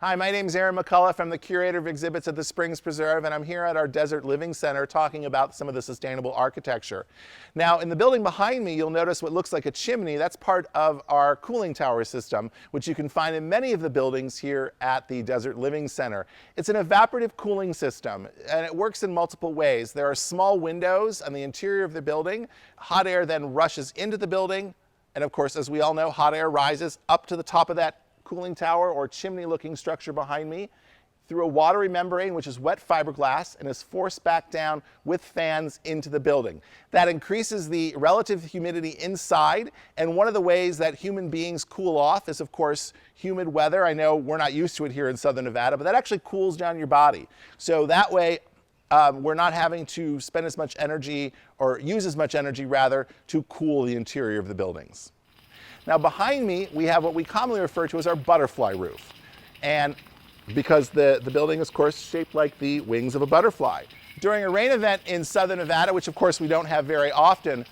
Hi, my name is Aaron McCullough. I'm the curator of exhibits at the Springs Preserve, and I'm here at our Desert Living Center talking about some of the sustainable architecture. Now, in the building behind me, you'll notice what looks like a chimney. That's part of our cooling tower system, which you can find in many of the buildings here at the Desert Living Center. It's an evaporative cooling system, and it works in multiple ways. There are small windows on the interior of the building. Hot air then rushes into the building, and of course, as we all know, hot air rises up to the top of that cooling tower or chimney-looking structure behind me through a watery membrane, which is wet fiberglass, and is forced back down with fans into the building. That increases the relative humidity inside, and one of the ways that human beings cool off is, of course, humid weather. I know we're not used to it here in Southern Nevada, but that actually cools down your body. So that way, we're not having to spend as much energy, or use as much energy rather, to cool the interior of the buildings. Now behind me, we have what we commonly refer to as our butterfly roof. And because the building is, of course, shaped like the wings of a butterfly. During a rain event in Southern Nevada, which of course we don't have very often,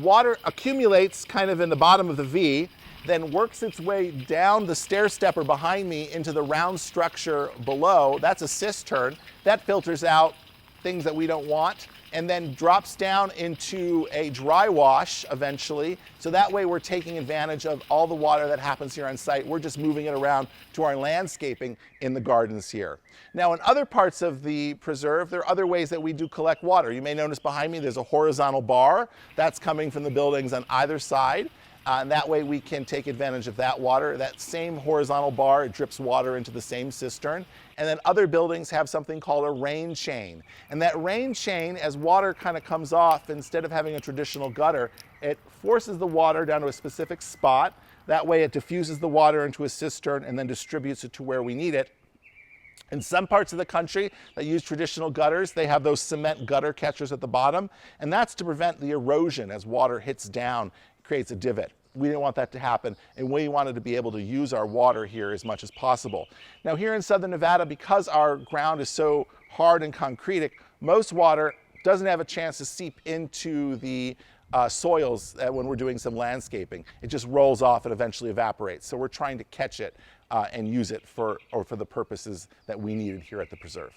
water accumulates kind of in the bottom of the V, then works its way down the stair stepper behind me into the round structure below. That's a cistern. That filters out things that we don't want, and then drops down into a dry wash eventually. So that way we're taking advantage of all the water that happens here on site. We're just moving it around to our landscaping in the gardens here. Now in other parts of the preserve, there are other ways that we do collect water. You may notice behind me there's a horizontal bar that's coming from the buildings on either side. And that way we can take advantage of that water. That same horizontal bar, it drips water into the same cistern. And then other buildings have something called a rain chain. And that rain chain, as water kind of comes off, instead of having a traditional gutter, it forces the water down to a specific spot. That way it diffuses the water into a cistern and then distributes it to where we need it. In some parts of the country that use traditional gutters, they have those cement gutter catchers at the bottom, and that's to prevent the erosion as water hits down, creates a divot. We didn't want that to happen, and we wanted to be able to use our water here as much as possible. Now here in Southern Nevada, because our ground is so hard and concretic, most water doesn't have a chance to seep into the soils when we're doing some landscaping. It just rolls off and eventually evaporates. So we're trying to catch it and use it for the purposes that we needed here at the preserve.